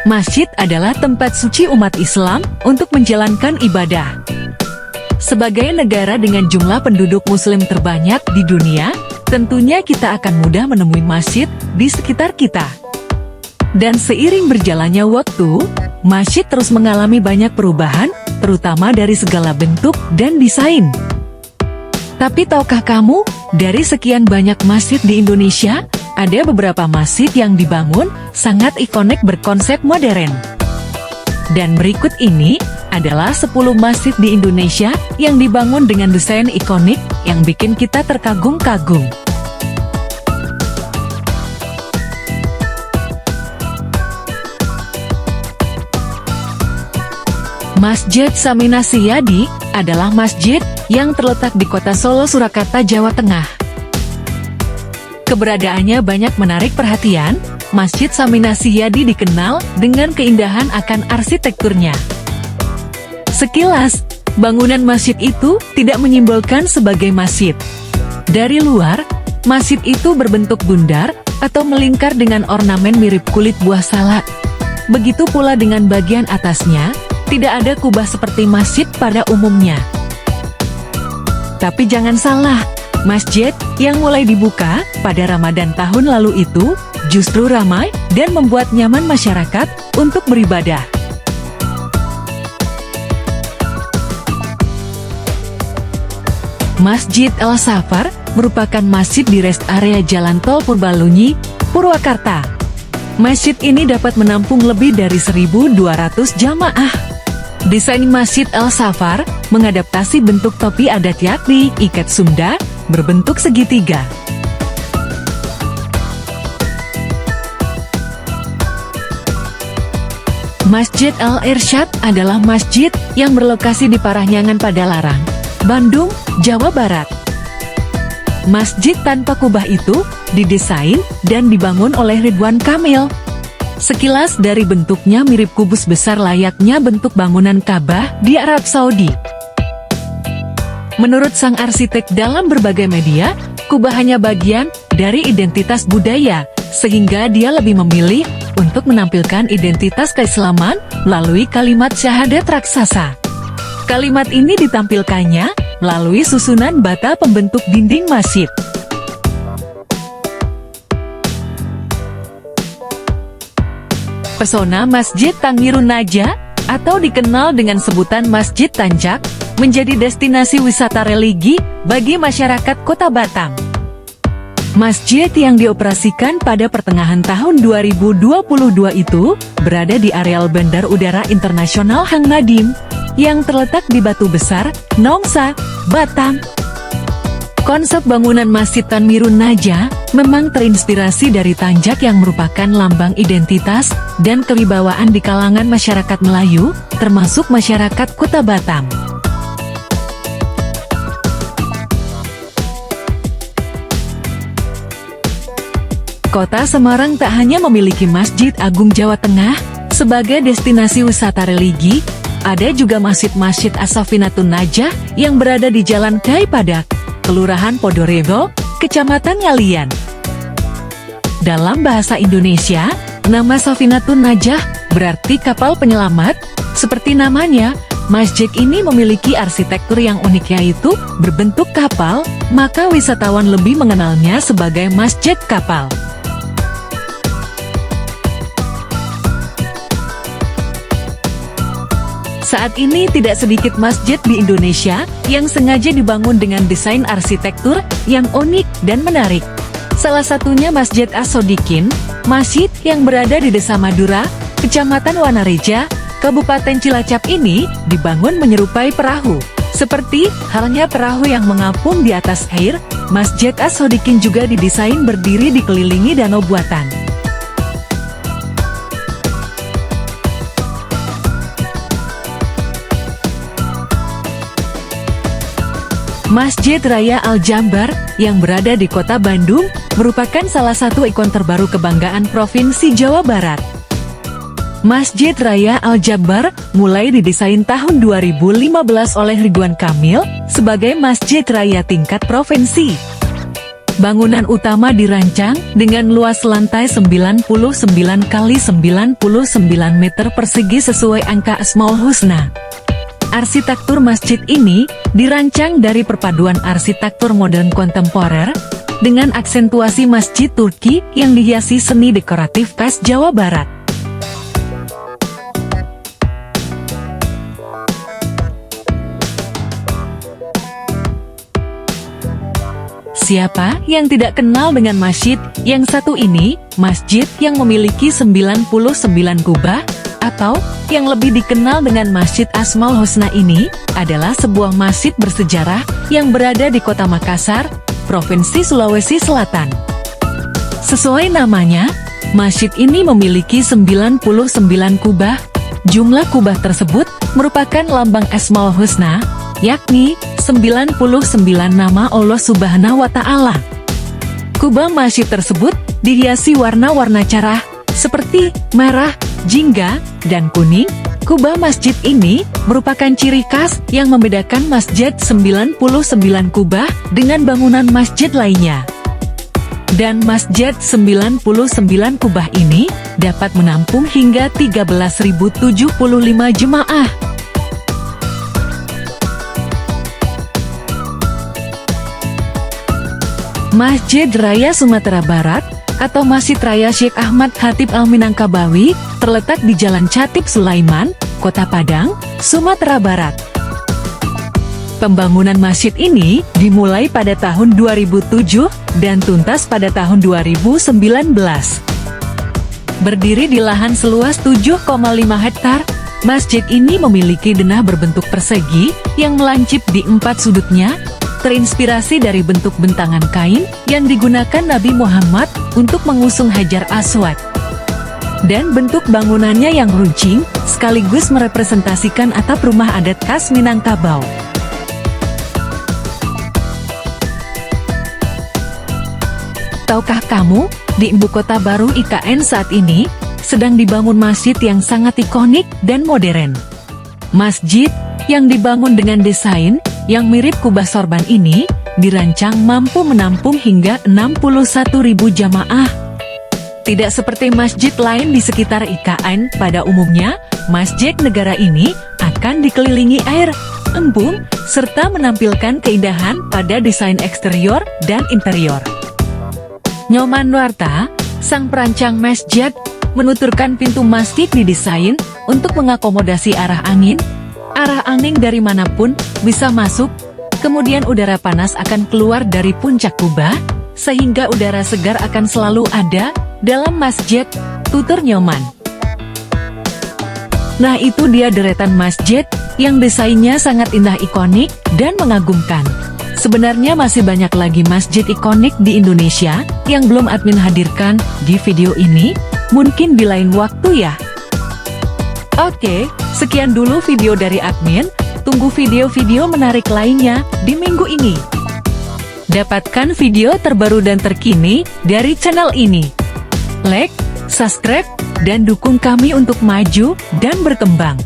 Masjid adalah tempat suci umat Islam untuk menjalankan ibadah. Sebagai negara dengan jumlah penduduk muslim terbanyak di dunia, tentunya kita akan mudah menemui masjid di sekitar kita. Dan seiring berjalannya waktu, masjid terus mengalami banyak perubahan, terutama dari segala bentuk dan desain. Tapi tahukah kamu, dari sekian banyak masjid di Indonesia, ada beberapa masjid yang dibangun sangat ikonik berkonsep modern. Dan berikut ini adalah 10 masjid di Indonesia yang dibangun dengan desain ikonik yang bikin kita terkagum-kagum. Masjid Saminah Siyadi adalah masjid yang terletak di kota Solo, Surakarta, Jawa Tengah. Keberadaannya banyak menarik perhatian. Masjid Saminah Siyadi dikenal dengan keindahan akan arsitekturnya. Sekilas, bangunan masjid itu tidak menyimbolkan sebagai masjid. Dari luar, masjid itu berbentuk bundar atau melingkar dengan ornamen mirip kulit buah salak. Begitu pula dengan bagian atasnya, tidak ada kubah seperti masjid pada umumnya. Tapi jangan salah, masjid yang mulai dibuka pada Ramadan tahun lalu itu justru ramai dan membuat nyaman masyarakat untuk beribadah. Masjid Al-Safar merupakan masjid di rest area Jalan Tol Purbalunyi, Purwakarta. Masjid ini dapat menampung lebih dari 1.200 jamaah. Desain Masjid Al-Safar mengadaptasi bentuk topi adat yakni ikat Sunda berbentuk segitiga. Masjid Al-Irsyad adalah masjid yang berlokasi di Parahyangan Padalarang, Bandung, Jawa Barat. Masjid tanpa kubah itu didesain dan dibangun oleh Ridwan Kamil. Sekilas dari bentuknya mirip kubus besar layaknya bentuk bangunan Ka'bah di Arab Saudi. Menurut sang arsitek dalam berbagai media, kubah hanya bagian dari identitas budaya, sehingga dia lebih memilih untuk menampilkan identitas keislaman melalui kalimat syahadat raksasa. Kalimat ini ditampilkannya melalui susunan bata pembentuk dinding masjid. Pesona Masjid Tanggirun Naja, atau dikenal dengan sebutan Masjid Tanjak, menjadi destinasi wisata religi bagi masyarakat Kota Batam. Masjid yang dioperasikan pada pertengahan tahun 2022 itu berada di areal Bandar Udara Internasional Hang Nadim, yang terletak di Batu Besar, Nongsa, Batam. Konsep bangunan Masjid Tanggirun Naja memang terinspirasi dari tanjak yang merupakan lambang identitas dan kewibawaan di kalangan masyarakat Melayu, termasuk masyarakat Kota Batam. Kota Semarang tak hanya memiliki Masjid Agung Jawa Tengah sebagai destinasi wisata religi, ada juga masjid-masjid As-Safinatun Najah yang berada di Jalan Kai Padak, Kelurahan Podorejo, Kecamatan Ngalian. Dalam bahasa Indonesia, nama Safinatun Najah berarti kapal penyelamat. Seperti namanya, masjid ini memiliki arsitektur yang unik yaitu berbentuk kapal, maka wisatawan lebih mengenalnya sebagai Masjid Kapal. Saat ini tidak sedikit masjid di Indonesia yang sengaja dibangun dengan desain arsitektur yang unik dan menarik. Salah satunya Masjid As-Sodikin, masjid yang berada di Desa Madura, Kecamatan Wanareja, Kabupaten Cilacap ini dibangun menyerupai perahu. Seperti halnya perahu yang mengapung di atas air, Masjid As-Sodikin juga didesain berdiri dikelilingi danau buatan. Masjid Raya Al-Jambar yang berada di Kota Bandung merupakan salah satu ikon terbaru kebanggaan Provinsi Jawa Barat. Masjid Raya Al-Jambar mulai didesain tahun 2015 oleh Ridwan Kamil sebagai Masjid Raya tingkat provinsi. Bangunan utama dirancang dengan luas lantai 99 kali 99 meter persegi sesuai angka Asmaul Husna. Arsitektur masjid ini dirancang dari perpaduan arsitektur modern kontemporer dengan aksentuasi masjid Turki yang dihiasi seni dekoratif khas Jawa Barat. Siapa yang tidak kenal dengan masjid yang satu ini, masjid yang memiliki 99 kubah, atau yang lebih dikenal dengan Masjid Asmaul Husna ini, adalah sebuah masjid bersejarah yang berada di Kota Makassar, Provinsi Sulawesi Selatan. Sesuai namanya, masjid ini memiliki 99 kubah. Jumlah kubah tersebut merupakan lambang Asmaul Husna, yakni 99 nama Allah Subhanahu wa Ta'ala. Kubah masjid tersebut dihiasi warna-warna cerah seperti merah, jingga, dan kuning. Kubah masjid ini merupakan ciri khas yang membedakan masjid 99 kubah dengan bangunan masjid lainnya. Dan masjid 99 kubah ini dapat menampung hingga 13.075 jemaah. Masjid Raya Sumatera Barat atau Masjid Raya Syekh Ahmad Khatib Al-Minangkabawi terletak di Jalan Chatib Sulaiman, Kota Padang, Sumatera Barat. Pembangunan masjid ini dimulai pada tahun 2007 dan tuntas pada tahun 2019. Berdiri di lahan seluas 7,5 hektar, masjid ini memiliki denah berbentuk persegi yang melancip di 4 sudutnya, terinspirasi dari bentuk bentangan kain yang digunakan Nabi Muhammad untuk mengusung Hajar Aswad. Dan bentuk bangunannya yang runcing, sekaligus merepresentasikan atap rumah adat khas Minangkabau. Tahukah kamu, di Ibu Kota Baru IKN saat ini, sedang dibangun masjid yang sangat ikonik dan modern. Masjid yang dibangun dengan desain yang mirip kubah sorban ini, dirancang mampu menampung hingga 61.000 jamaah. Tidak seperti masjid lain di sekitar IKN, pada umumnya, masjid negara ini akan dikelilingi air, embung, serta menampilkan keindahan pada desain eksterior dan interior. Nyoman Nuarta, sang perancang masjid, menuturkan pintu masjid didesain untuk mengakomodasi arah angin dari manapun bisa masuk, kemudian udara panas akan keluar dari puncak kubah, sehingga udara segar akan selalu ada dalam masjid, tutur Nyoman. Nah, itu dia deretan masjid yang desainnya sangat indah, ikonik, dan mengagumkan. Sebenarnya masih banyak lagi masjid ikonik di Indonesia yang belum admin hadirkan di video ini, mungkin di lain waktu ya. Oke, sekian dulu video dari admin, tunggu video-video menarik lainnya di minggu ini. Dapatkan video terbaru dan terkini dari channel ini. Like, subscribe, dan dukung kami untuk maju dan berkembang.